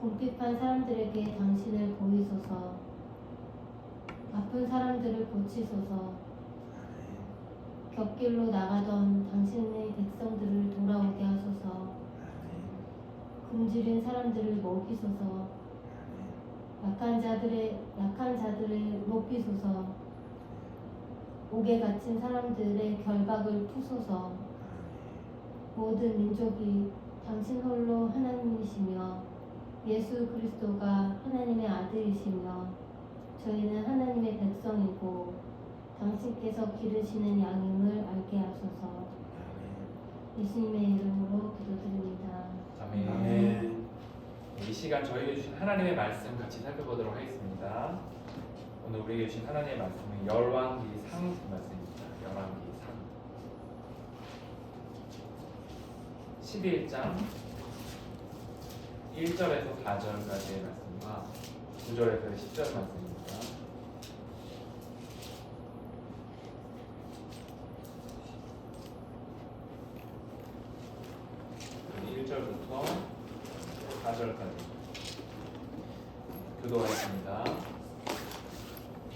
궁핍한 사람들에게 당신을 보이소서. 아픈 사람들을 고치소서. 곁길로 나가던 당신의 백성들을 돌아오게 하소서. 굶주린 사람들을 먹이소서. 약한 자들을 높이소서. 옥에 갇힌 사람들의 결박을 푸소서. 모든 민족이 당신 홀로 하나님이시며 예수 그리스도가 하나님의 아들이시며 저희는 하나님의 백성이고 당신께서 기르시는 양임을 알게 하소서. 예수님의 이름으로 기도드립니다. 아멘. 이 시간 저희에게 주신 하나님의 말씀 같이 살펴보도록 하겠습니다. 오늘 우리에게 주신 하나님의 말씀은 열왕기상 말씀입니다. 열왕기상 11장 1절에서 4절까지의 말씀과 9절에서 10절 말씀입니다. 1절부터 4절까지 교도하였습니다.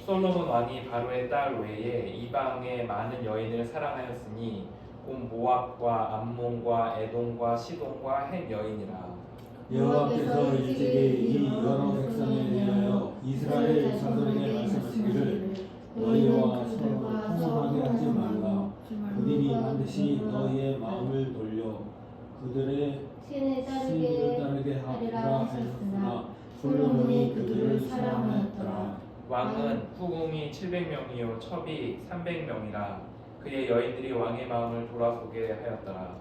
솔로몬 왕이 바로의 딸 외에 이방의 많은 여인을 사랑하였으니 곧 모압과 암몬과 에돔과 시돈과 헷 여인이라. 여호와께서 일찍이 이 여러 백성에 대하여 이스라엘 자손에게 말씀하시기를 너희와 서로 통합하게 하지 말라. 그들이 반드시 너희의 마음을 돌려 그들의 신을 따르게 하리라 하였으나 솔로몬이 그들을 사랑하였더라. 왕은 후궁이 700명이요 첩이 300명이라. 그의 여인들이 왕의 마음을 돌아서게 하였더라.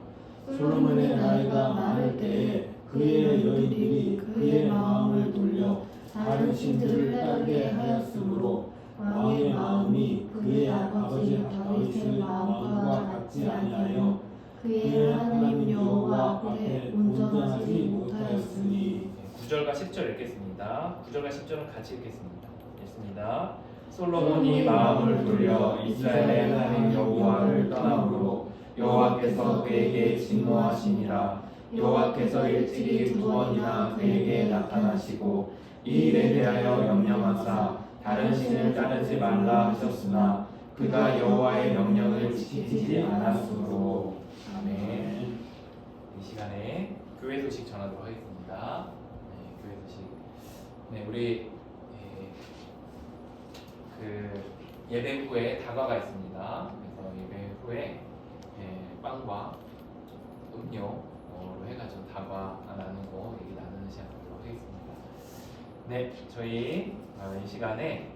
솔로몬의 나이가 많을 때에 그의 여인들이 그의 마음을 돌려 다른 신들을 따르게 하였으므로 왕의 마음이 그의 아버지 다윗의 마음과 같지 아니하여 그의 하나님 여호와 앞에 온전하지 못하였으니. 9절과 10절 읽겠습니다. 9절과 10절은 같이 읽겠습니다. 읽습니다. 솔로몬이 마음을 돌려 이스라엘의 하나님 여호와를 떠남으로 여호와께서 그에게 진노하시니라. 여호와께서 일찍이 2번이나 그에게 나타나시고 이 일에 대하여 명령하사 다른 신을 따르지 말라 하셨으나 그가 여호와의 명령을 지키지 않았으므로. 아멘. 이 시간에 교회 소식 전하도록 하겠습니다. 교회 소식. 우리 그 예배 후에 다과가 있습니다. 그래서 예배 후에 빵과 음료로 해가지고 다과 나누고 얘기 나누는 시간 갖도록 하겠습니다. 네, 저희 이 시간에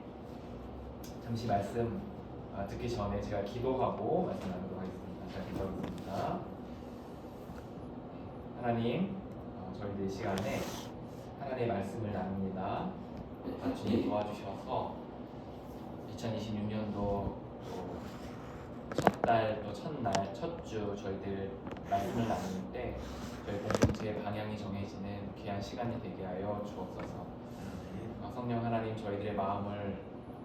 잠시 말씀 듣기 전에 제가 기도하고 말씀 나누도록 하겠습니다. 제가 기도하겠습니다. 하나님, 저희들 이 시간에 하나님의 말씀을 나눕니다. 주님 도와주셔서 2026년도 첫 달 또 첫날 첫 주 저희들 말씀을 나눌 때 저희 공동체의 방향이 정해지는 귀한 시간이 되게 하여 주옵소서. 성령 하나님, 저희들의 마음을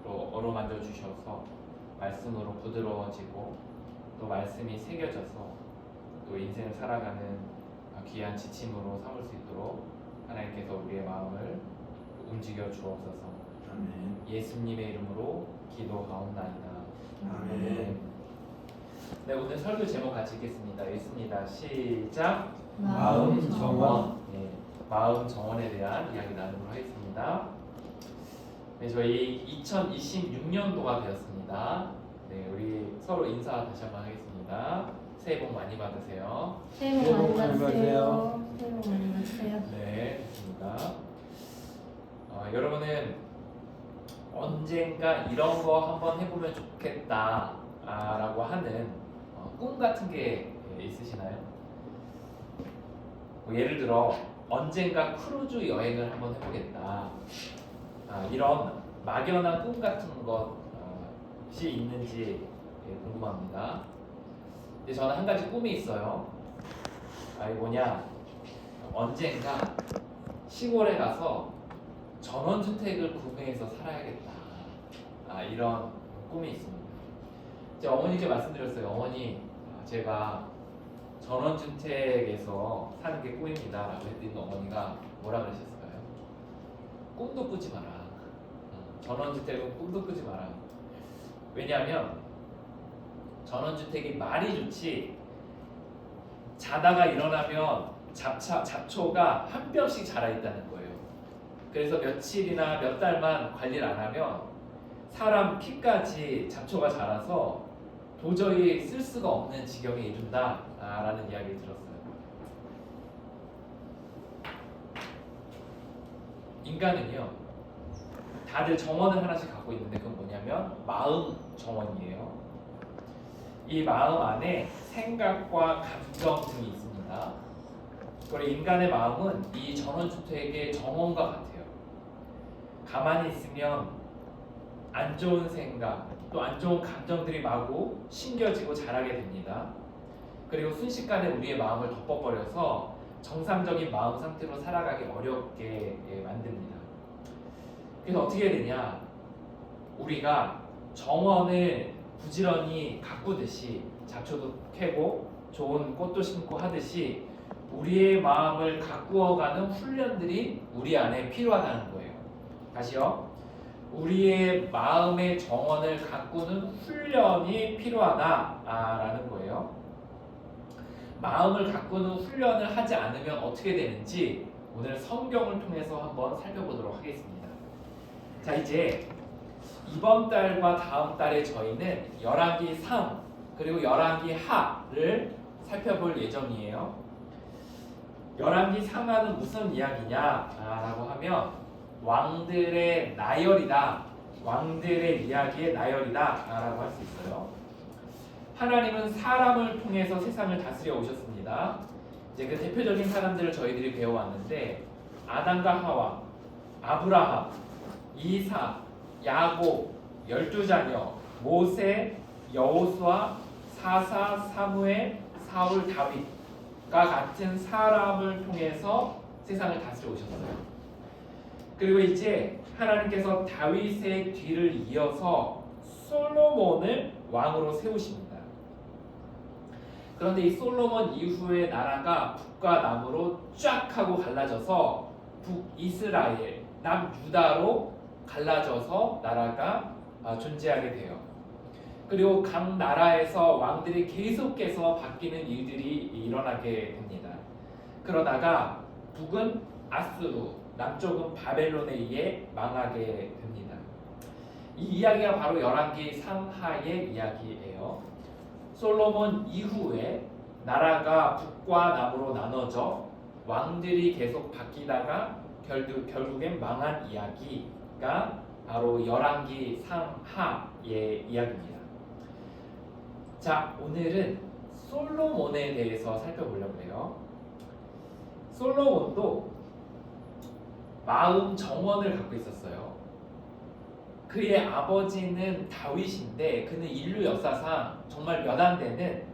또 어루만져 주셔서 말씀으로 부드러워지고 또 말씀이 새겨져서 또 인생을 살아가는 귀한 지침으로 삼을 수 있도록 하나님께서 우리의 마음을 움직여 주옵소서. 예수님의 이름으로 기도하옵나이다. 아멘. 네, 오늘 설교 제목 같이 읽겠습니다. 읽습니다. 시작. 마음 정원. 네, 마음 정원에 대한 이야기 나누도록 하겠습니다. 네, 저희 2026년도가 되었습니다. 네, 우리 서로 인사 다시 한번 하겠습니다. 새해 복 많이 받으세요. 새해 복 많이 받으세요. 새해 복 많이 받으세요. 네, 좋습니다. 여러분은 언젠가 이런 거 한번 해보면 좋겠다 라고 하는 꿈 같은 게 있으시나요? 예를 들어 언젠가 크루즈 여행을 한번 해보겠다, 이런 막연한 꿈 같은 것이 있는지 궁금합니다. 근데 저는 한 가지 꿈이 있어요. 이게 뭐냐, 언젠가 시골에 가서 전원주택을 구매해서 살아야겠다, 이런 꿈이 있습니다. 제가 어머니께 말씀드렸어요. 어머니, 제가 전원주택에서 사는 게 꿈입니다 라고 했더니 어머니가 뭐라 그러셨을까요? 꿈도 꾸지 마라. 전원주택은 꿈도 꾸지 마라. 왜냐하면 전원주택이 말이 좋지 자다가 일어나면 잡초가 한 뼘씩 자라 있다는 거예요. 그래서 며칠이나 몇 달만 관리를 안 하면 사람 피까지 잡초가 자라서 도저히 쓸 수가 없는 지경에 이른다라는 이야기를 들었어요. 인간은요, 다들 정원을 하나씩 갖고 있는데 그건 뭐냐면 마음 정원이에요. 이 마음 안에 생각과 감정 등이 있습니다. 그리고 인간의 마음은 이 전원주택의 정원과 같아요. 가만히 있으면 안 좋은 생각, 또 안 좋은 감정들이 마구 심겨지고 자라게 됩니다. 그리고 순식간에 우리의 마음을 덮어버려서 정상적인 마음 상태로 살아가기 어렵게 만듭니다. 그래서 어떻게 되냐? 우리가 정원을 부지런히 가꾸듯이 잡초도 캐고 좋은 꽃도 심고 하듯이 우리의 마음을 가꾸어가는 훈련들이 우리 안에 필요하다는 거예요. 다시요. 우리의 마음의 정원을 가꾸는 훈련이 필요하다라는 거예요. 마음을 가꾸는 훈련을 하지 않으면 어떻게 되는지 오늘 성경을 통해서 한번 살펴보도록 하겠습니다. 자, 이제 이번 달과 다음 달에 저희는 열왕기 3 그리고 열왕기 하를 살펴볼 예정이에요. 열왕기 상하는 무슨 이야기냐라고 하면 왕들의 나열이다, 왕들의 이야기의 나열이다라고 할 수 있어요. 하나님은 사람을 통해서 세상을 다스려 오셨습니다. 이제 그 대표적인 사람들을 저희들이 배워왔는데 아담과 하와, 아브라함, 이사, 야곱, 12자녀, 모세, 여호수아, 사사, 사무엘, 사울, 다윗과 같은 사람을 통해서 세상을 다스려 오셨어요. 그리고 이제 하나님께서 다윗의 뒤를 이어서 솔로몬을 왕으로 세우십니다. 그런데 이 솔로몬 이후의 나라가 북과 남으로 쫙 하고 갈라져서 북이스라엘, 남유다로 갈라져서 나라가 존재하게 돼요. 그리고 각 나라에서 왕들이 계속해서 바뀌는 일들이 일어나게 됩니다. 그러다가 북은 아수르, 남쪽은 바벨론에 의해 망하게 됩니다. 이 이야기가 바로 열왕기 상하의 이야기예요. 솔로몬 이후에 나라가 북과 남으로 나눠져 왕들이 계속 바뀌다가 결국엔 망한 이야기가 바로 열왕기 상하의 이야기입니다. 자, 오늘은 솔로몬에 대해서 살펴보려고 해요. 솔로몬도 마음 정원을 갖고 있었어요. 그의 아버지는 다윗인데 그는 인류 역사상 정말 몇 안 되는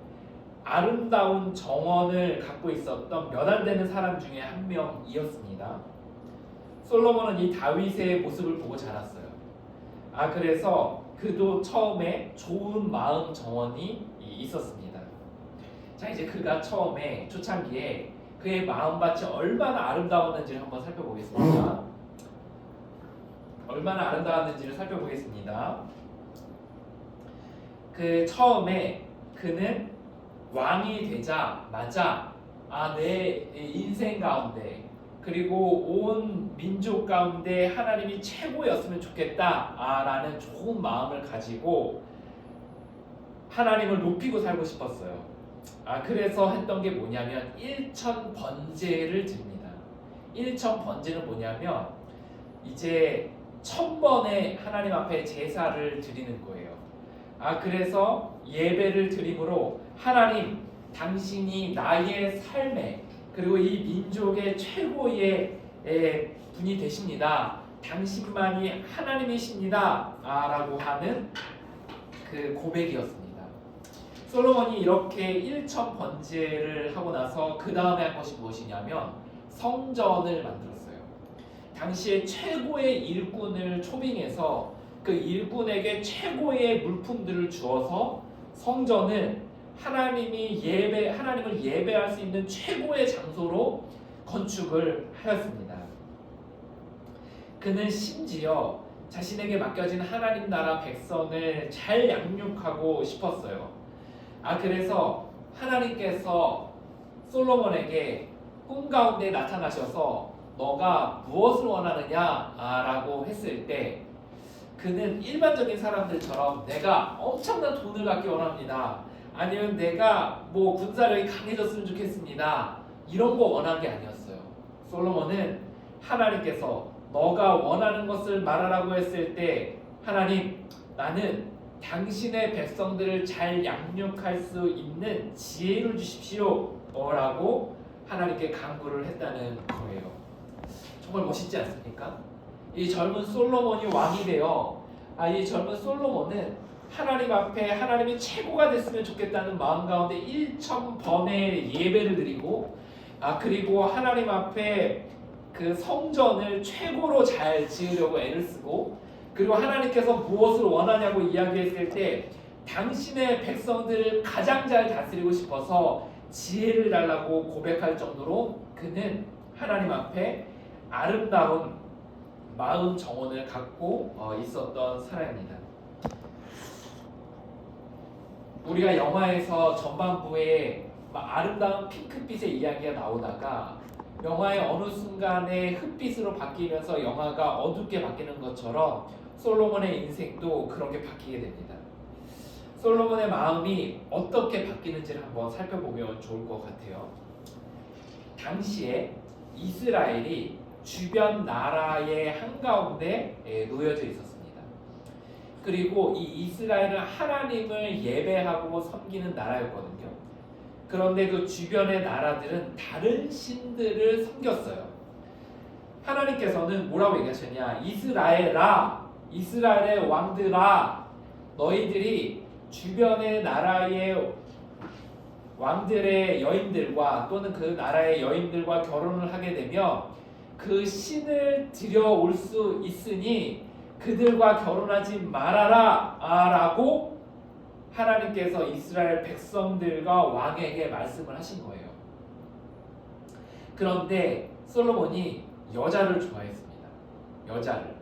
아름다운 정원을 갖고 있었던 몇 안 되는 사람 중에 한 명이었습니다. 솔로몬은 이 다윗의 모습을 보고 자랐어요. 그래서 그도 처음에 좋은 마음 정원이 있었습니다. 자, 이제 그가 처음에 초창기에 그의 마음밭이 얼마나 아름다웠는지를 한번 살펴보겠습니다. 얼마나 아름다웠는지를 살펴보겠습니다. 그 처음에 그는 왕이 되자마자 내 인생 가운데 그리고 온 민족 가운데 하나님이 최고였으면 좋겠다라는 좋은 마음을 가지고 하나님을 높이고 살고 싶었어요. 그래서 했던 게 뭐냐면 일천 번제를 드립니다. 일천 번제는 뭐냐면 이제 1000번의 하나님 앞에 제사를 드리는 거예요. 그래서 예배를 드림으로 하나님, 당신이 나의 삶에 그리고 이 민족의 최고의 분이 되십니다. 당신만이 하나님이십니다. 라고 하는 그 고백이었습니다. 솔로몬이 이렇게 1000 번제를 하고 나서 그 다음에 한 것이 무엇이냐면 성전을 만들었어요. 당시에 최고의 일꾼을 초빙해서 그 일꾼에게 최고의 물품들을 주어서 성전을 하나님을 예배할 수 있는 최고의 장소로 건축을 하였습니다. 그는 심지어 자신에게 맡겨진 하나님 나라 백성을 잘 양육하고 싶었어요. 그래서 하나님께서 솔로몬에게 꿈 가운데 나타나셔서 너가 무엇을 원하느냐 라고 했을 때 그는 일반적인 사람들처럼 내가 엄청난 돈을 갖기 원합니다. 아니면 내가 뭐 군사력이 강해졌으면 좋겠습니다. 이런 거 원한 게 아니었어요. 솔로몬은 하나님께서 너가 원하는 것을 말하라고 했을 때 하나님 나는 당신의 백성들을 잘 양육할 수 있는 지혜를 주십시오 라고 하나님께 간구를 했다는 거예요. 정말 멋있지 않습니까? 이 젊은 솔로몬이 왕이 되어 이 젊은 솔로몬은 하나님 앞에 하나님이 최고가 됐으면 좋겠다는 마음 가운데 1000번의 예배를 드리고 그리고 하나님 앞에 그 성전을 최고로 잘 지으려고 애를 쓰고 그리고 하나님께서 무엇을 원하냐고 이야기했을 때 당신의 백성들을 가장 잘 다스리고 싶어서 지혜를 달라고 고백할 정도로 그는 하나님 앞에 아름다운 마음 정원을 갖고 있었던 사람입니다. 우리가 영화에서 전반부에 아름다운 핑크빛의 이야기가 나오다가 영화의 어느 순간에 흑빛으로 바뀌면서 영화가 어둡게 바뀌는 것처럼 솔로몬의 인생도 그렇게 바뀌게 됩니다. 솔로몬의 마음이 어떻게 바뀌는지를 한번 살펴보면 좋을 것 같아요. 당시에 이스라엘이 주변 나라의 한가운데 놓여져 있었습니다. 그리고 이 이스라엘은 하나님을 예배하고 섬기는 나라였거든요. 그런데 그 주변의 나라들은 다른 신들을 섬겼어요. 하나님께서는 뭐라고 얘기하셨냐? 이스라엘아, 이스라엘의 왕들아, 너희들이 주변의 나라의 왕들의 여인들과 또는 그 나라의 여인들과 결혼을 하게 되면 그 신을 들여올 수 있으니 그들과 결혼하지 말아라 라고 하나님께서 이스라엘 백성들과 왕에게 말씀을 하신 거예요. 그런데 솔로몬이 여자를 좋아했습니다. 여자를.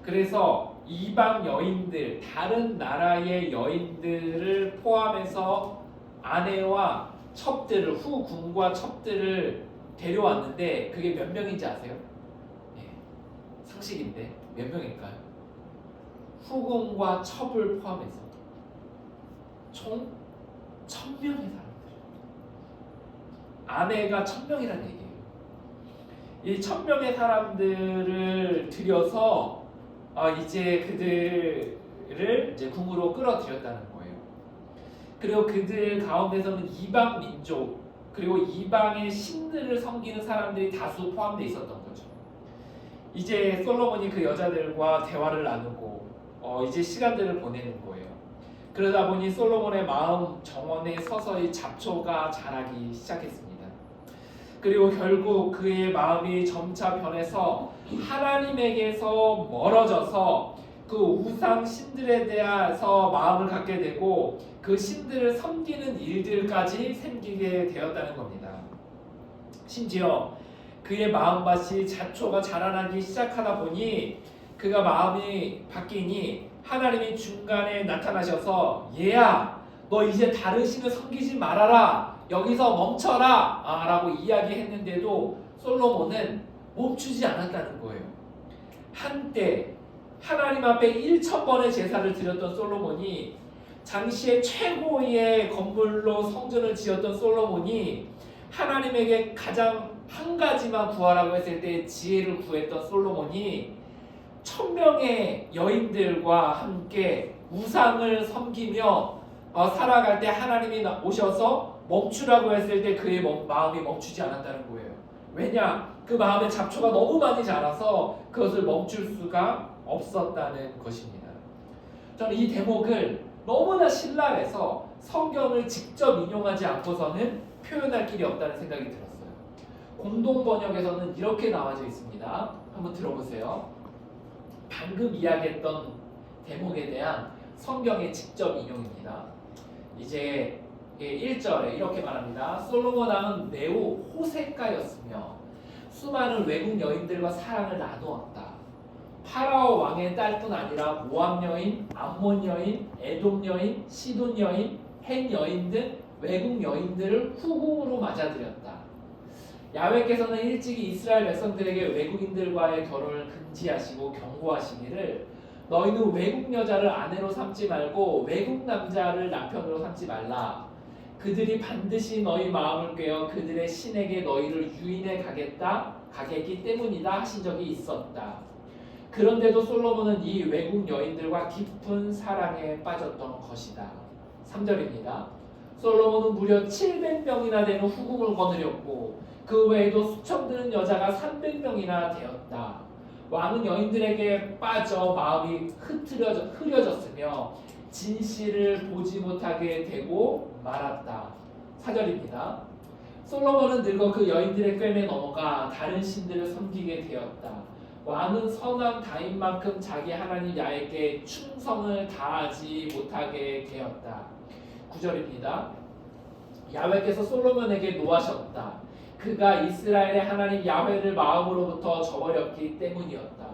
그래서 이방 여인들, 다른 나라의 여인들을 포함해서 아내와 첩들을, 후궁과 첩들을 데려왔는데 그게 몇 명인지 아세요? 상식인데 몇 명일까요? 후궁과 첩을 포함해서 총 1000명의 사람들. 아내가 1000명이라는 얘기예요. 이 1000명의 사람들을 들여서 이제 그들을 이제 궁으로 끌어들였다는 거예요. 그리고 그들 가운데서는 이방 민족 그리고 이방의 신들을 섬기는 사람들이 다수 포함되어 있었던 거죠. 이제 솔로몬이 그 여자들과 대화를 나누고 이제 시간들을 보내는 거예요. 그러다 보니 솔로몬의 마음 정원에 서서히 잡초가 자라기 시작했습니다. 그리고 결국 그의 마음이 점차 변해서 하나님에게서 멀어져서 그 우상 신들에 대해서 마음을 갖게 되고 그 신들을 섬기는 일들까지 생기게 되었다는 겁니다. 심지어 그의 마음밭이 잡초가 자라나기 시작하다 보니 그가 마음이 바뀌니 하나님이 중간에 나타나셔서 얘야 너 이제 다른 신을 섬기지 말아라 여기서 멈춰라 라고 이야기했는데도 솔로몬은 멈추지 않았다는 거예요. 한때 하나님 앞에 1000번의 제사를 드렸던 솔로몬이 당시에 최고의 건물로 성전을 지었던 솔로몬이 하나님에게 가장 한 가지만 구하라고 했을 때 지혜를 구했던 솔로몬이 1000명의 여인들과 함께 우상을 섬기며 살아갈 때 하나님이 오셔서 멈추라고 했을 때 그의 마음이 멈추지 않았다는 거예요. 왜냐? 그 마음에 잡초가 너무 많이 자라서 그것을 멈출 수가 없었다는 것입니다. 저는 이 대목을 너무나 신랄해서 성경을 직접 인용하지 않고서는 표현할 길이 없다는 생각이 들었어요. 공동 번역에서는 이렇게 나와져 있습니다. 한번 들어보세요. 방금 이야기했던 대목에 대한 성경의 직접 인용입니다. 이제 1절에 이렇게 말합니다. 솔로몬 왕은 매우 호색가였으며 수많은 외국 여인들과 사랑을 나누었다. 파라오 왕의 딸뿐 아니라 모압 여인, 암몬 여인, 에돔 여인, 시돈 여인, 헷 여인 등 외국 여인들을 후궁으로 맞아들였다. 야훼께서는 일찍이 이스라엘 백성들에게 외국인들과의 결혼을 금지하시고 경고하시기를 너희는 외국 여자를 아내로 삼지 말고 외국 남자를 남편으로 삼지 말라. 그들이 반드시 너희 마음을 꿰어 그들의 신에게 너희를 유인해 가겠기 때문이다 하신 적이 있었다. 그런데도 솔로몬은 이 외국 여인들과 깊은 사랑에 빠졌던 것이다. 3절입니다. 솔로몬은 무려 700명이나 되는 후궁을 거느렸고 그 외에도 수천 드는 여자가 300명이나 되었다. 왕은 여인들에게 빠져 마음이 흐려졌으며 진실을 보지 못하게 되고 말았다. 4절입니다. 솔로몬은 늙어 그 여인들의 꿰매 넘어가 다른 신들을 섬기게 되었다. 왕은 선한 다인만큼 자기 하나님 야훼께 충성을 다하지 못하게 되었다. 9절입니다. 야훼께서 솔로몬에게 노하셨다. 그가 이스라엘의 하나님 야훼를 마음으로부터 저버렸기 때문이었다.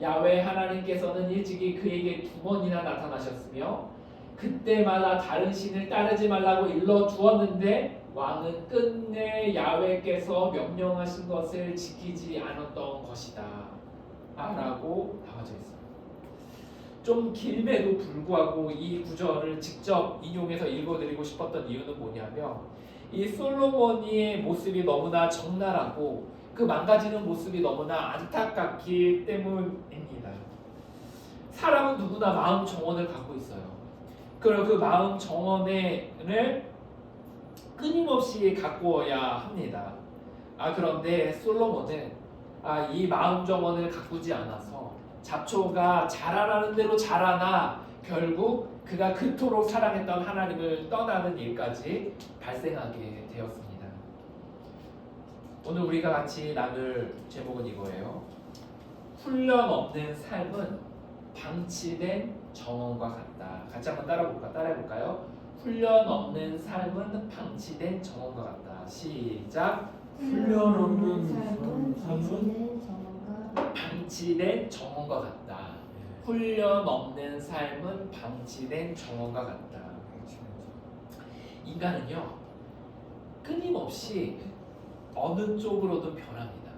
야훼 하나님께서는 일찍이 그에게 2번이나 나타나셨으며 그때마다 다른 신을 따르지 말라고 일러주었는데 왕은 끝내 야훼께서 명령하신 것을 지키지 않았던 것이다 라고 나와져 있습니다. 좀 길매도 불구하고 이 구절을 직접 인용해서 읽어드리고 싶었던 이유는 뭐냐면 이 솔로몬의 모습이 너무나 적나라하고 그 망가지는 모습이 너무나 안타깝기 때문입니다. 사람은 누구나 마음 정원을 갖고 있어요. 그리고 그 마음 정원을 끊임없이 가꾸어야 합니다. 그런데 솔로몬은 이 마음 정원을 가꾸지 않아서 잡초가 자라나는 대로 자라나 결국 그가 그토록 사랑했던 하나님을 떠나는 일까지 발생하게 되었습니다. 오늘 우리가 같이 나눌 제목은 이거예요. 훈련 없는 삶은 방치된 정원과 같다. 같이 한번 따라해볼까요? 훈련 없는 삶은 방치된 정원과 같다. 시작. 훈련 없는 삶은 삶은 방치된 정원과 같다. 훈련 없는 삶은 방치된 정원과 같다. 인간은요 끊임없이 어느 쪽으로든 변합니다.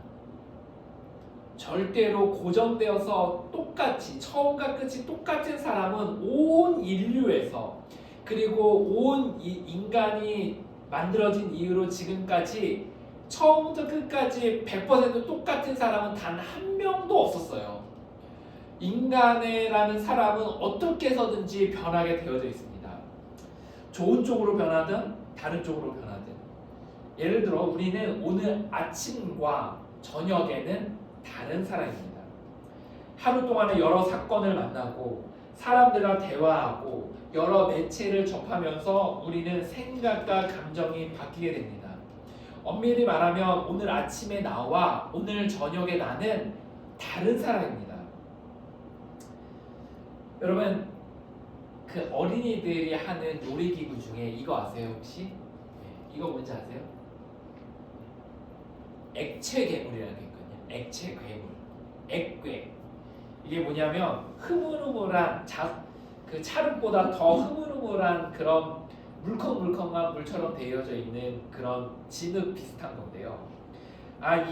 절대로 고정되어서 똑같이 처음과 끝이 똑같은 사람은 온 인류에서 그리고 온 인간이 만들어진 이후로 지금까지 처음부터 끝까지 100% 똑같은 사람은 단 한 명도 없었어요. 인간이라는 사람은 어떻게 해서든지 변하게 되어져 있습니다. 좋은 쪽으로 변하든 다른 쪽으로 변하든. 예를 들어 우리는 오늘 아침과 저녁에는 다른 사람입니다. 하루 동안에 여러 사건을 만나고 사람들과 대화하고 여러 매체를 접하면서 우리는 생각과 감정이 바뀌게 됩니다. 엄밀히 말하면 오늘 아침에 나와 오늘 저녁에 나는 다른 사람입니다. 여러분 그 어린이들이 하는 놀이기구 중에 이거 아세요 혹시? 이거 뭔지 아세요? 액체 괴물이라는 게 있거든요. 액체 괴물, 액괴. 이게 뭐냐면 흐물흐물한 그 찰흙보다 더 흐물흐물한 그런 물컹물컹한 물처럼 되어져 있는 그런 진흙 비슷한 건데요.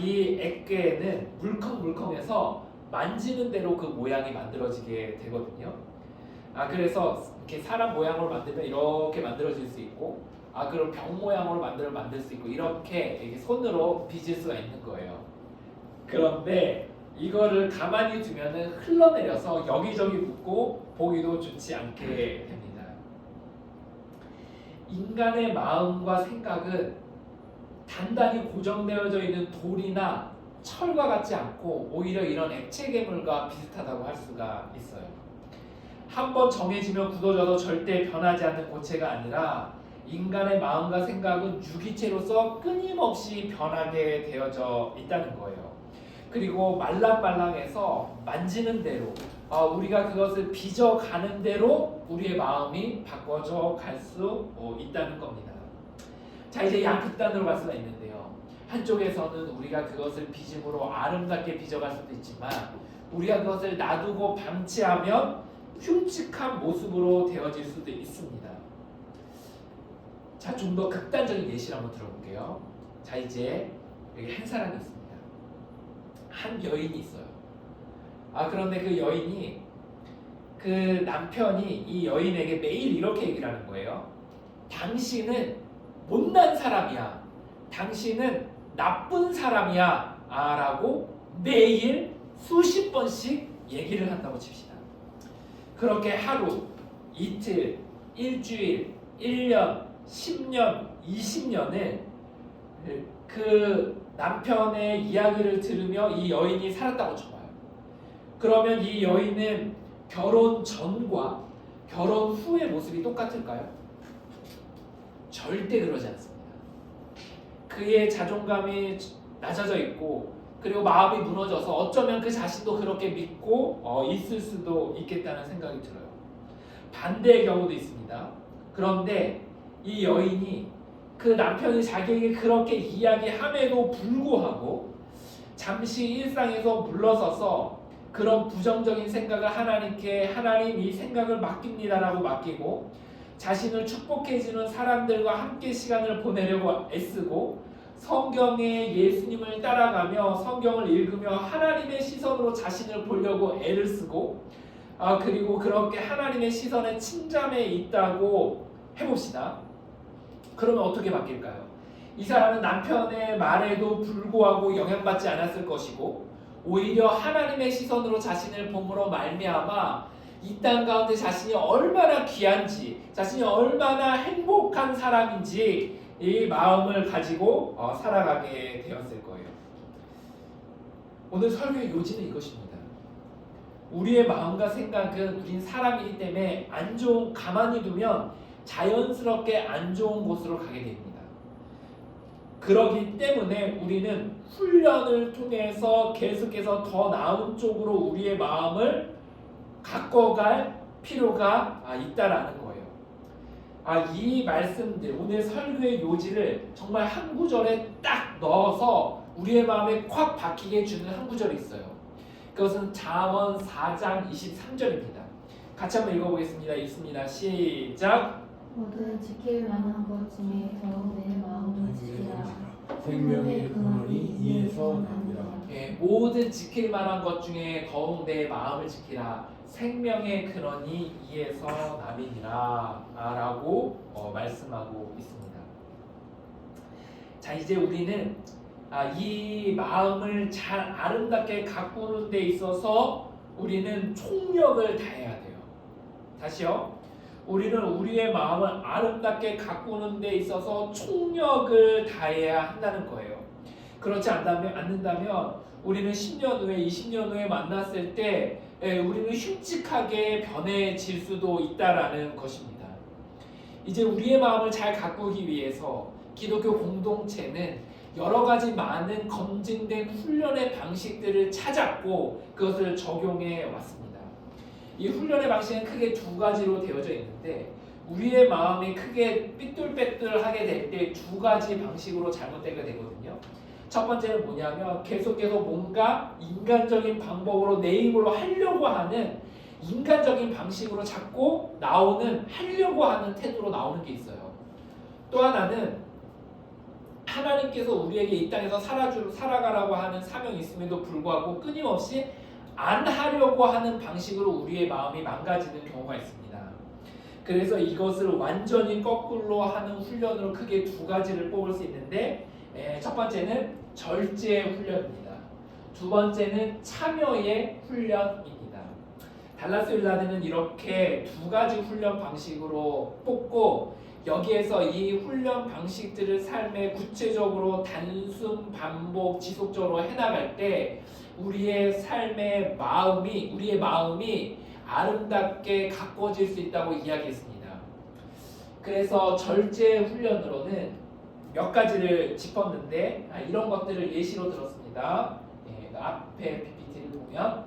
이 액괴는 물컹물컹해서 만지는 대로 그 모양이 만들어지게 되거든요. 그래서 이렇게 사람 모양으로 만들면 이렇게 만들어질 수 있고, 그럼 병 모양으로 만들 수 있고 이렇게 손으로 빚을 수가 있는 거예요. 그런데 이거를 가만히 두면은 흘러내려서 여기저기 묻고 보기도 좋지 않게 됩니다. 인간의 마음과 생각은 단단히 고정되어져 있는 돌이나 철과 같지 않고 오히려 이런 액체 괴물과 비슷하다고 할 수가 있어요. 한번 정해지면 굳어져서 절대 변하지 않는 고체가 아니라 인간의 마음과 생각은 유기체로서 끊임없이 변하게 되어져 있다는 거예요. 그리고 말랑말랑해서 만지는 대로 우리가 그것을 빚어가는 대로 우리의 마음이 바꿔져 갈 수 있다는 겁니다. 자, 이제 양극단으로 갈 수가 있는데요. 한쪽에서는 우리가 그것을 빚음으로 아름답게 빚어갈 수도 있지만 우리가 그것을 놔두고 방치하면 흉측한 모습으로 되어질 수도 있습니다. 자, 좀 더 극단적인 예시를 한번 들어볼게요. 자, 이제 여기 한 사람이 있습니다. 한 여인이 있어요. 그런데 그 여인이 그 남편이 이 여인에게 매일 이렇게 얘기를 하는 거예요. 당신은 못난 사람이야. 당신은 나쁜 사람이야. 라고 매일 수십 번씩 얘기를 한다고 칩시다. 그렇게 하루, 이틀, 일주일, 1년, 10년, 20년을 그 남편의 이야기를 들으며 이 여인이 살았다고 쳐봐요. 그러면 이 여인은 결혼 전과 결혼 후의 모습이 똑같을까요? 절대 그러지 않습니다. 그의 자존감이 낮아져 있고 그리고 마음이 무너져서 어쩌면 그 자신도 그렇게 믿고 있을 수도 있겠다는 생각이 들어요. 반대의 경우도 있습니다. 그런데 이 여인이 그 남편이 자기에게 그렇게 이야기함에도 불구하고 잠시 일상에서 물러서서 그런 부정적인 생각을 하나님께 하나님 이 생각을 맡깁니다라고 맡기고 자신을 축복해주는 사람들과 함께 시간을 보내려고 애쓰고 성경의 예수님을 따라가며 성경을 읽으며 하나님의 시선으로 자신을 보려고 애를 쓰고 그리고 그렇게 하나님의 시선에 침잠해 있다고 해봅시다. 그러면 어떻게 바뀔까요? 이 사람은 남편의 말에도 불구하고 영향받지 않았을 것이고 오히려 하나님의 시선으로 자신을 봄으로 말미암아 이 땅 가운데 자신이 얼마나 귀한지 자신이 얼마나 행복한 사람인지 이 마음을 가지고 살아가게 되었을 거예요. 오늘 설교의 요지는 이것입니다. 우리의 마음과 생각은 우린 사람이기 때문에 안 좋은 가만히 두면 자연스럽게 안 좋은 곳으로 가게 됩니다. 그러기 때문에 우리는 훈련을 통해서 계속해서 더 나은 쪽으로 우리의 마음을 바꿔갈 필요가 있다라는 거예요. 이 말씀들 오늘 설교의 요지를 정말 한 구절에 딱 넣어서 우리의 마음에 콱 박히게 주는 한 구절이 있어요. 그것은 잠언 4장 23절입니다. 같이 한번 읽어보겠습니다. 읽습니다. 시작. 모든 지킬 만한 것 중에 더욱 내 마음을 지키라. 생명의 근원이 이에서 납니다. 모든 지킬 만한 것 중에 더욱 내 마음을 지키라. 생명의 근원이 이에서 남이니라 라고 말씀하고 있습니다. 자, 이제 우리는 이 마음을 잘 아름답게 가꾸는 데 있어서 우리는 총력을 다해야 돼요. 다시요. 우리는 우리의 마음을 아름답게 가꾸는 데 있어서 총력을 다해야 한다는 거예요. 그렇지 않는다면 우리는 10년 후에 20년 후에 만났을 때 우리는 흉측하게 변해질 수도 있다라는 것입니다. 이제 우리의 마음을 잘 가꾸기 위해서 기독교 공동체는 여러 가지 많은 검증된 훈련의 방식들을 찾았고 그것을 적용해 왔습니다. 이 훈련의 방식은 크게 두 가지로 되어져 있는데 우리의 마음이 크게 삐뚤빼뚤하게 될 때 두 가지 방식으로 잘못되게 되거든요. 첫 번째는 뭐냐면 계속해서 뭔가 인간적인 방법으로 내 힘으로 하려고 하는 인간적인 방식으로 자꾸 나오는 하려고 하는 태도로 나오는 게 있어요. 또 하나는 하나님께서 우리에게 이 땅에서 살아가라고 하는 사명이 있음에도 불구하고 끊임없이 안 하려고 하는 방식으로 우리의 마음이 망가지는 경우가 있습니다. 그래서 이것을 완전히 거꾸로 하는 훈련으로 크게 두 가지를 뽑을 수 있는데 첫 번째는 절제의 훈련입니다. 두 번째는 참여의 훈련입니다. 달라스 윌라드는 이렇게 두 가지 훈련 방식으로 뽑고 여기에서 이 훈련 방식들을 삶에 구체적으로 단순 반복 지속적으로 해나갈 때 우리의 삶의 우리의 마음이 아름답게 가꿔질 수 있다고 이야기했습니다. 그래서 절제 훈련으로는 몇 가지를 짚었는데 이런 것들을 예시로 들었습니다. 앞에 PPT를 보면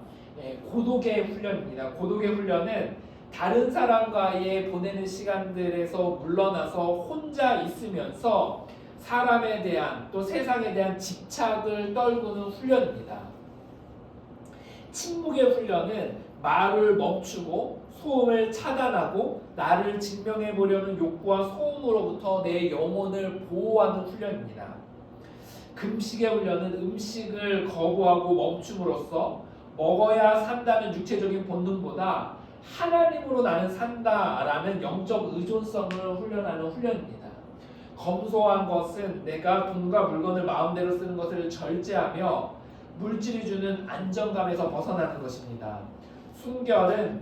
고독의 훈련입니다. 고독의 훈련은 다른 사람과의 보내는 시간들에서 물러나서 혼자 있으면서 사람에 대한 또 세상에 대한 집착을 떨구는 훈련입니다. 침묵의 훈련은 말을 멈추고 소음을 차단하고 나를 증명해 보려는 욕구와 소음으로부터 내 영혼을 보호하는 훈련입니다. 금식의 훈련은 음식을 거부하고 멈춤으로써 먹어야 산다는 육체적인 본능보다 하나님으로 나는 산다라는 영적 의존성을 훈련하는 훈련입니다. 검소한 것은 내가 돈과 물건을 마음대로 쓰는 것을 절제하며 물질이 주는 안정감에서 벗어나는 것입니다. 순결은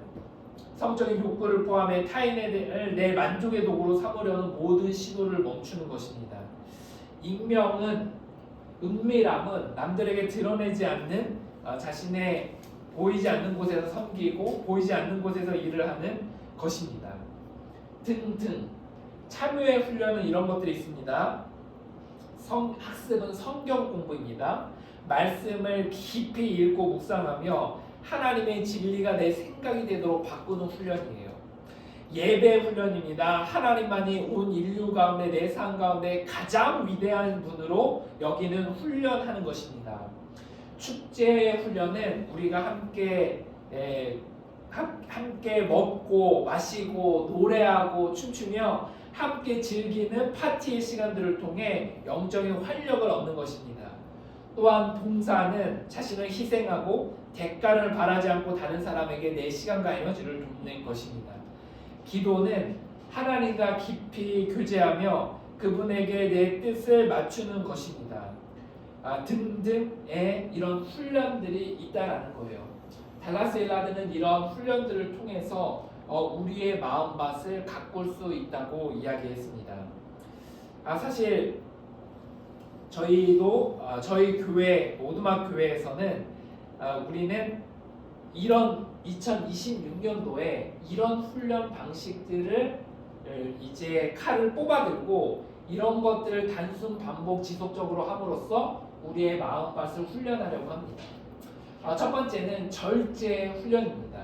성적인 욕구를 포함해 타인을 내 만족의 도구로 삼으려는 모든 시도를 멈추는 것입니다. 익명은 은밀함은 남들에게 드러내지 않는 자신의 보이지 않는 곳에서 섬기고 보이지 않는 곳에서 일을 하는 것입니다. 등등 참여의 훈련은 이런 것들이 있습니다. 학습은 성경 공부입니다. 말씀을 깊이 읽고 묵상하며 하나님의 진리가 내 생각이 되도록 바꾸는 훈련이에요. 예배 훈련입니다. 하나님만이 온 인류 가운데 내 삶 가운데 가장 위대한 분으로 여기는 훈련하는 것입니다. 축제의 훈련은 우리가 함께 먹고 마시고 노래하고 춤추며 함께 즐기는 파티의 시간들을 통해 영적인 활력을 얻는 것입니다. 또한 봉사는 자신을 희생하고 대가를 바라지 않고 다른 사람에게 내 시간과 에너지를 돕는 것입니다. 기도는 하나님과 깊이 교제하며 그분에게 내 뜻을 맞추는 것입니다. 등등의 이런 훈련들이 있다라는 거예요. 달라스 일라드는 이런 훈련들을 통해서 우리의 마음밭을 가꿀 수 있다고 이야기했습니다. 사실 저희도 저희 교회 오두막 교회에서는 우리는 이런 2026년도에 이런 훈련 방식들을 이제 칼을 뽑아들고 이런 것들을 단순 반복 지속적으로 함으로써 우리의 마음밭을 훈련하려고 합니다. 첫 번째는 절제 훈련입니다.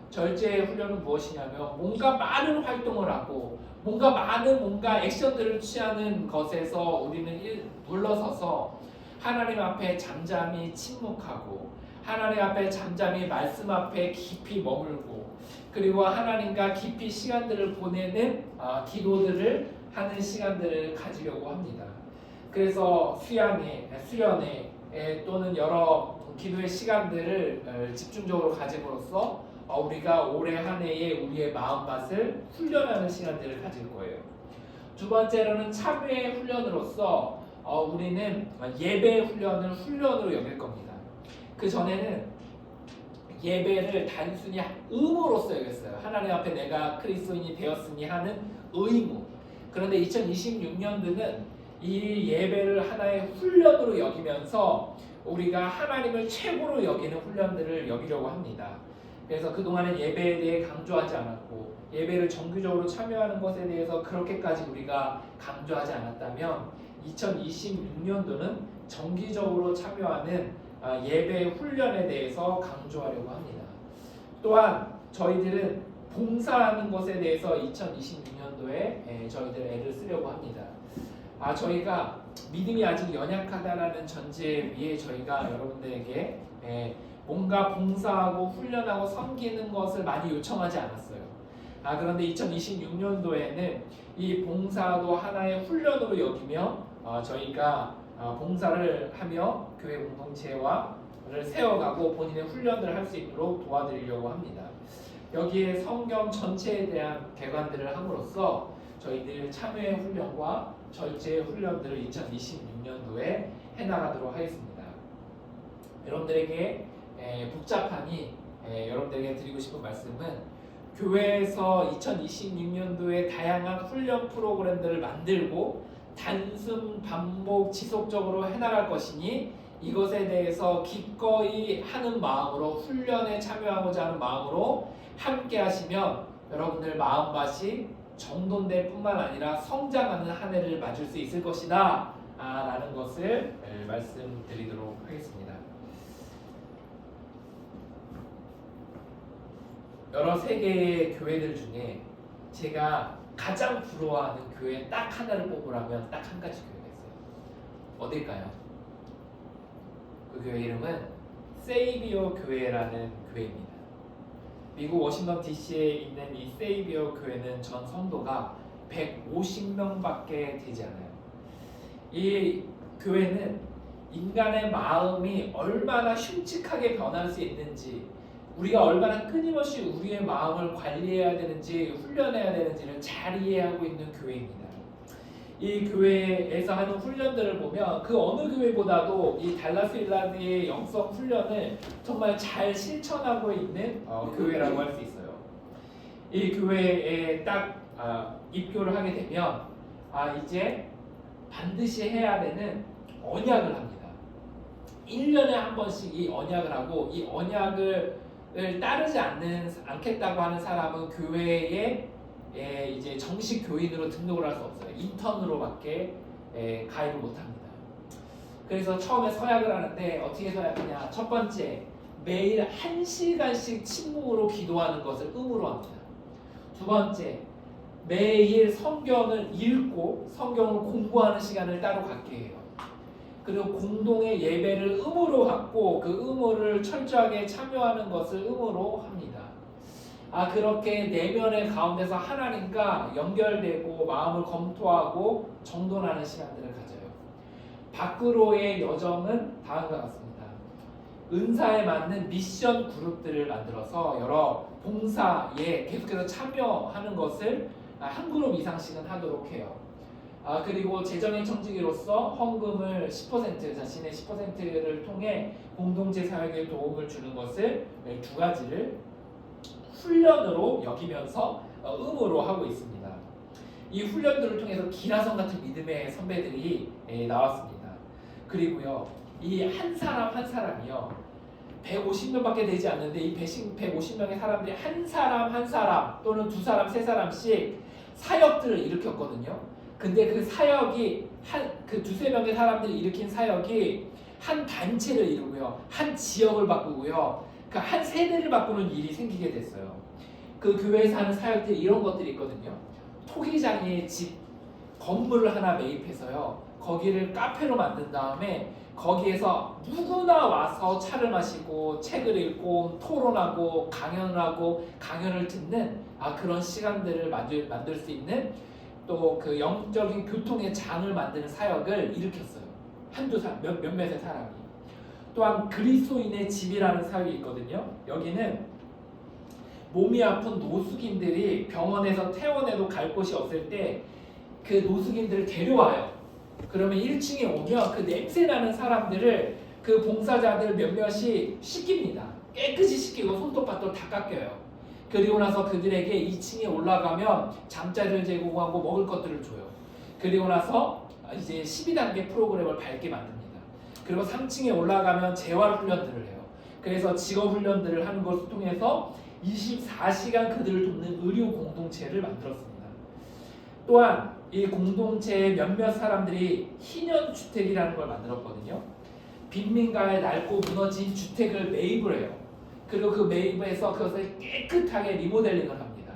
절제 훈련은 무엇이냐면 뭔가 많은 활동을 하고 뭔가 액션들을 취하는 것에서 우리는 물러서서 하나님 앞에 잠잠히 침묵하고 하나님 앞에 잠잠히 말씀 앞에 깊이 머물고 그리고 하나님과 깊이 시간들을 보내는 기도들을 하는 시간들을 가지려고 합니다. 그래서 수련회 또는 여러 기도의 시간들을 집중적으로 가짐으로써 우리가 올해 한 해에 우리의 마음밭을 훈련하는 시간들을 가질 거예요. 두 번째로는 참여의 훈련으로서 우리는 예배 훈련을 훈련으로 여길 겁니다. 그 전에는 예배를 단순히 의무로서 여겼어요. 하나님 앞에 내가 그리스도인이 되었으니 하는 의무. 그런데 2026년도는 이 예배를 하나의 훈련으로 여기면서 우리가 하나님을 최고로 여기는 훈련들을 여기려고 합니다. 그래서 그동안은 예배에 대해 강조하지 않았고 예배를 정규적으로 참여하는 것에 대해서 그렇게까지 우리가 강조하지 않았다면 2026년도는 정기적으로 참여하는 예배 훈련에 대해서 강조하려고 합니다. 또한 저희들은 봉사하는 것에 대해서 2026년도에 저희들 애를 쓰려고 합니다. 저희가 믿음이 아직 연약하다라는 전제 위에 저희가 여러분들에게 뭔가 봉사하고 훈련하고 섬기는 것을 많이 요청하지 않았어요. 그런데 2026년도에는 이 봉사도 하나의 훈련으로 여기며 저희가 봉사를 하며 교회 공동체와를 세워가고 본인의 훈련들을 할 수 있도록 도와드리려고 합니다. 여기에 성경 전체에 대한 개관들을 함으로써 저희들 참여의 훈련과 절제의 훈련들을 2026년도에 해나가도록 하겠습니다. 여러분들에게 복잡하니 여러분들에게 드리고 싶은 말씀은 교회에서 2026년도에 다양한 훈련 프로그램들을 만들고 단순 반복 지속적으로 해나갈 것이니 이것에 대해서 기꺼이 하는 마음으로 훈련에 참여하고자 하는 마음으로 함께 하시면 여러분들 마음밭이 정돈될 뿐만 아니라 성장하는 한 해를 맞을 수 있을 것이다 라는 것을 말씀드리도록 하겠습니다. 여러 세계의 교회들 중에 제가 가장 부러워하는 교회 딱 하나를 뽑으라면 딱 한 가지 교회가 있어요. 어딜까요? 그 교회 이름은 세이비어 교회라는 교회입니다. 미국 워싱턴 DC에 있는 이 세이비어 교회는 전 성도가 150명밖에 되지 않아요. 이 교회는 인간의 마음이 얼마나 흉측하게 변할 수 있는지, 우리가 얼마나 끊임없이 우리의 마음을 관리해야 되는지, 훈련해야 되는지를 잘 이해하고 있는 교회입니다. 이 교회에서 하는 훈련들을 보면 그 어느 교회보다도 이 달라스 일라드의 영성 훈련을 정말 잘 실천하고 있는 교회라고 할 수 있어요. 이 교회에 딱 입교를 하게 되면 이제 반드시 해야 되는 언약을 합니다. 1년에 한 번씩 이 언약을 하고, 이 언약을 따르지 않겠다고 하는 사람은 교회에 이제 정식 교인으로 등록을 할 수 없어요. 인턴으로밖에 가입을 못합니다. 그래서 처음에 서약을 하는데 어떻게 서약하냐? 첫 번째, 매일 1시간씩 침묵으로 기도하는 것을 의무로 합니다. 두 번째, 매일 성경을 읽고 성경을 공부하는 시간을 따로 갖게 해요. 그리고 공동의 예배를 의무로 갖고 그 의무를 철저하게 참여하는 것을 의무로 합니다. 그렇게 내면의 가운데서 하나님과 연결되고 마음을 검토하고 정돈하는 시간들을 가져요. 밖으로의 여정은 다음과 같습니다. 은사에 맞는 미션 그룹들을 만들어서 여러 봉사에 계속해서 참여하는 것을 한 그룹 이상씩은 하도록 해요. 그리고 재정의 청지기로서 헌금을 10%, 자신의 10%를 통해 공동체 사역에 도움을 주는 것을 두 가지를 훈련으로 여기면서 의무로 하고 있습니다. 이 훈련들을 통해서 기라성 같은 믿음의 선배들이 나왔습니다. 그리고요, 이 한 사람 한 사람이요, 150명밖에 되지 않는데 이 150명의 사람들이 한 사람 한 사람 또는 두 사람 세 사람씩 사역들을 일으켰거든요. 근데 그 사역이 그 두세 명의 사람들이 일으킨 사역이 한 단체를 이루고요, 한 지역을 바꾸고요, 그 한 세대를 바꾸는 일이 생기게 됐어요. 그 교회에서 하는 사역들이 이런 것들이 있거든요. 토기장의 집 건물을 하나 매입해서요, 거기를 카페로 만든 다음에 거기에서 누구나 와서 차를 마시고 책을 읽고 토론하고 강연을 하고 강연을 듣는 그런 시간들을 만들 수 있는, 또 그 영적인 교통의 장을 만드는 사역을 일으켰어요. 몇몇의 사람이. 또한 그리스도인의 집이라는 사역이 있거든요. 여기는 몸이 아픈 노숙인들이 병원에서 퇴원해도 갈 곳이 없을 때 그 노숙인들을 데려와요. 그러면 1층에 오면 그 냄새나는 사람들을 그 봉사자들 몇몇이 씻깁니다. 깨끗이 씻기고 손톱발톱 다 깎여요. 그리고 나서 그들에게 2층에 올라가면 잠자리를 제공하고 먹을 것들을 줘요. 그리고 나서 이제 12단계 프로그램을 밟게 만듭니다. 그리고 3층에 올라가면 재활 훈련들을 해요. 그래서 직업 훈련들을 하는 것을 통해서 24시간 그들을 돕는 의료 공동체를 만들었습니다. 또한 이 공동체의 몇몇 사람들이 희년주택이라는 걸 만들었거든요. 빈민가에 낡고 무너진 주택을 매입을 해요. 그리고 그 매입에서 그것을 깨끗하게 리모델링을 합니다.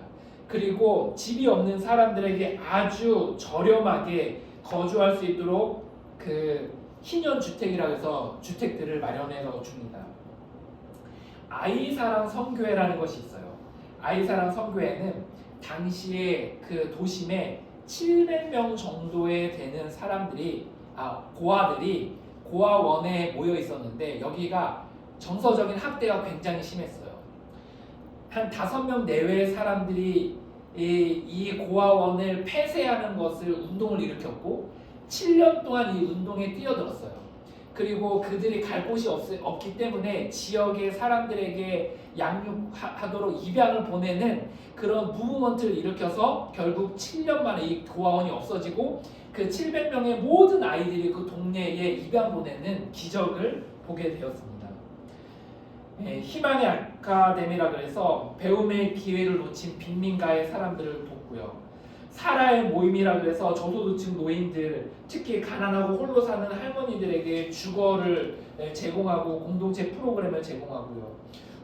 그리고 집이 없는 사람들에게 아주 저렴하게 거주할 수 있도록 그 희년주택이라고 해서 주택들을 마련해서 줍니다. 아이사랑 성교회라는 것이 있어요. 아이사랑 성교회는 당시에 그 도심에 700명 정도에 되는 사람들이 고아들이 고아원에 모여 있었는데, 여기가 정서적인 학대가 굉장히 심했어요. 한 5명 내외의 사람들이 이 고아원을 폐쇄하는 것을 운동을 일으켰고 7년 동안 이 운동에 뛰어들었어요. 그리고 그들이 갈 곳이 없기 때문에 지역의 사람들에게 양육하도록 입양을 보내는 그런 무브먼트를 일으켜서 결국 7년 만에 이 고아원이 없어지고 그 700명의 모든 아이들이 그 동네에 입양 보내는 기적을 보게 되었습니다. 희망의 아카데미라 그래서 배움의 기회를 놓친 빈민가의 사람들을 돕고요. 사라의 모임이라 그래서 저소득층 노인들, 특히 가난하고 홀로 사는 할머니들에게 주거를 제공하고 공동체 프로그램을 제공하고요.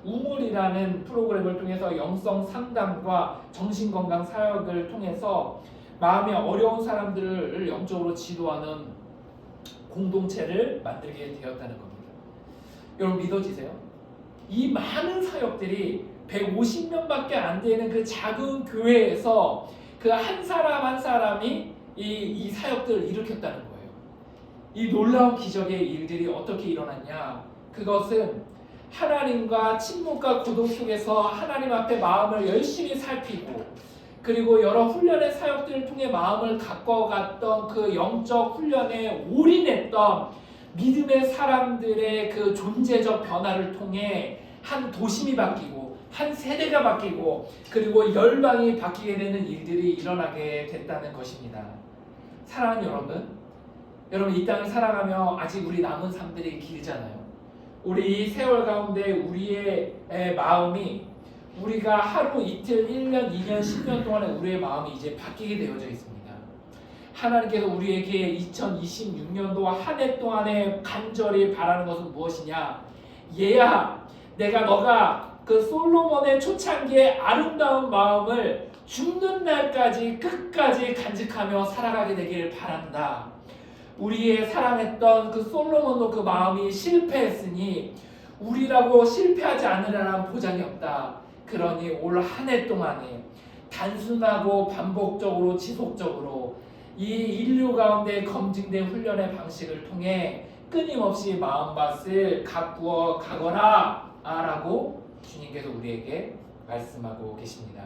우물이라는 프로그램을 통해서 영성 상담과 정신건강 사역을 통해서 마음이 어려운 사람들을 영적으로 지도하는 공동체를 만들게 되었다는 겁니다. 여러분 믿어지세요? 이 많은 사역들이 150명밖에 안 되는 그 작은 교회에서 그 한 사람 한 사람이 이 사역들을 일으켰다는 거예요. 이 놀라운 기적의 일들이 어떻게 일어났냐? 그것은 하나님과 침묵과 고독 속에서 하나님 앞에 마음을 열심히 살피고, 그리고 여러 훈련의 사역들을 통해 마음을 가꿔갔던 그 영적 훈련에 올인했던 믿음의 사람들의 그 존재적 변화를 통해 한 도심이 바뀌고 한 세대가 바뀌고 그리고 열방이 바뀌게 되는 일들이 일어나게 됐다는 것입니다. 사랑하는 여러분 이 땅을 살아가며 아직 우리 남은 삶들이 길잖아요. 우리 이 세월 가운데 우리의 마음이 우리가 하루 이틀 1년 2년 10년 동안에 우리의 마음이 이제 바뀌게 되어져 있습니다. 하나님께서 우리에게 2026년도 한 해 동안에 간절히 바라는 것은 무엇이냐? 얘야, 너가 그 솔로몬의 초창기의 아름다운 마음을 죽는 날까지 끝까지 간직하며 살아가게 되길 바란다. 우리의 사랑했던 그 솔로몬도 그 마음이 실패했으니 우리라고 실패하지 않으라는 보장이 없다. 그러니 올 한 해 동안에 단순하고 반복적으로 지속적으로 이 인류 가운데 검증된 훈련의 방식을 통해 끊임없이 마음밭을 가꾸어 가거라 라고 주님께서 우리에게 말씀하고 계십니다.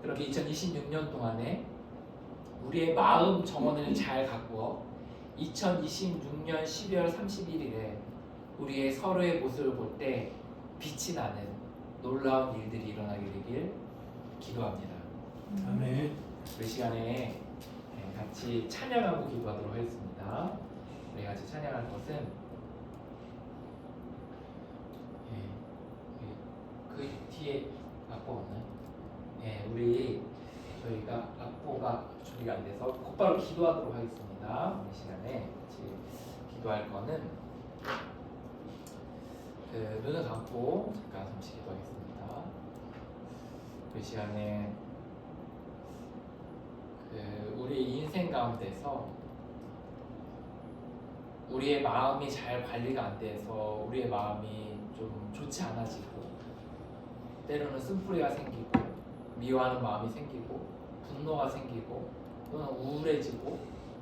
그렇게 2026년 동안에 우리의 마음 정원을 잘 가꾸어 2026년 12월 31일에 우리의 서로의 모습을 볼 때 빛이 나는 놀라운 일들이 일어나게 되길 기도합니다. 아멘. 그 시간에 같이 찬양하고 기도하도록 하겠습니다. 우리 같이 찬양할 것은 그 뒤에 악보 없나요? 저희가 악보가 준비가 안 돼서 곧바로 기도하도록 하겠습니다. 이 시간에 같이 기도할 거는 눈을 감고 잠시 기도하겠습니다. 그 시간에 우리 인생 가운데서 우리의 마음이 잘 관리가 안 돼서 우리의 마음이 좀 좋지 않아지고 때로는 쓴뿌리가 생기고 미워하는 마음이 생기고 분노가 생기고 또는 우울해지고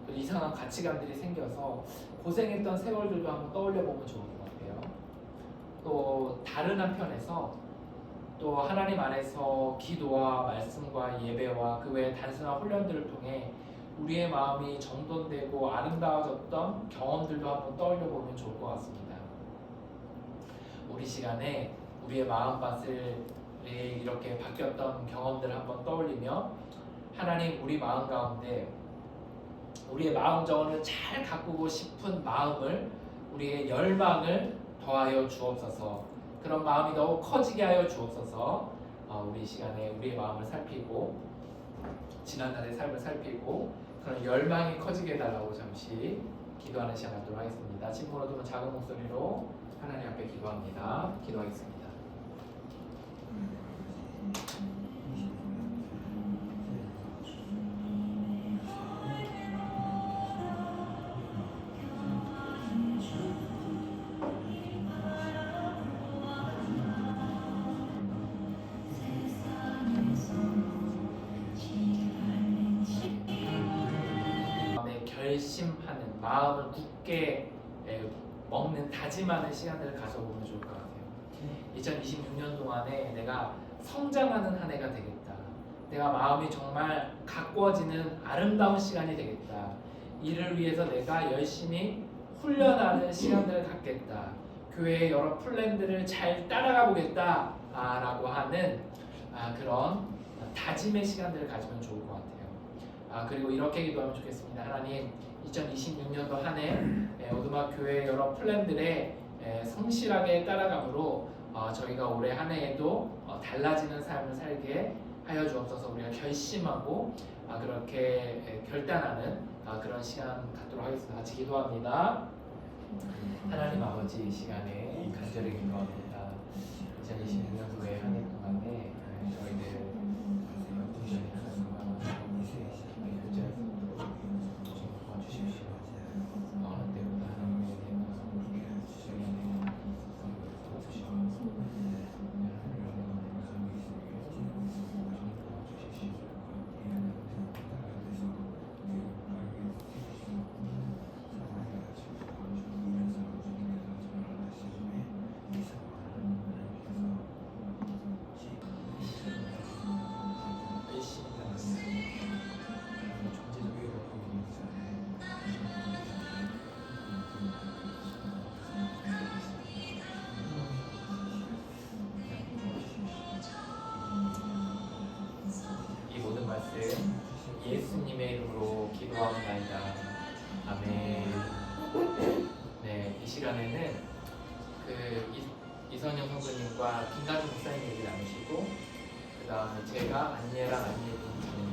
또 이상한 가치관들이 생겨서 고생했던 세월들도 한번 떠올려 보면 좋을 것 같아요. 또 다른 한편에서 또 하나님 안에서 기도와 말씀과 예배와 그 외의 단순한 훈련들을 통해 우리의 마음이 정돈되고 아름다워졌던 경험들도 한번 떠올려 보면 좋을 것 같습니다. 우리 시간에 우리의 마음밭을 이렇게 바뀌었던 경험들을 한번 떠올리며 하나님 우리 마음 가운데 우리의 마음 정원을 잘 가꾸고 싶은 마음을 우리의 열망을 더하여 주옵소서. 그런 마음이 더욱 커지게 하여 주옵소서. 우리 시간에 우리의 마음을 살피고 지난날의 삶을 살피고 그런 열망이 커지게 해달라고 잠시 기도하는 시간 갖도록 하겠습니다. 친구로도 작은 목소리로 하나님 앞에 기도합니다. 기도하겠습니다. 결심하는 마음을 굳게 먹는 다짐하는 시간들을 가져보면 좋을 것 같아요. 2026년 동안에 내가 성장하는 한 해가 되겠다. 내가 마음이 정말 가꾸어지는 아름다운 시간이 되겠다. 이를 위해서 내가 열심히 훈련하는 시간들을 갖겠다. 교회의 여러 플랜들을 잘 따라가 보겠다 라고 하는 그런 다짐의 시간들을 가지면 좋을 것 같아요. 그리고 이렇게 기도하면 좋겠습니다. 하나님 2026년도 한 해 오두막 교회 여러 플랜들에 성실하게 따라감으로 저희가 올해 한 해에도 달라지는 삶을 살게 하여 주옵소서. 우리가 결심하고 그렇게 결단하는 그런 시간 갖도록 하겠습니다. 같이 기도합니다. 하나님 아버지 이 시간에 간절히 기도합니다. 2026년도에 한 해 동안에 저희들 온전히 하나님과 도와주십시오. 어느 때보다 하나님의 전에는 그 이선영 성도님과 김가진 목사님 얘기 나누시고 그 다음에 제가 안예랑 안예빈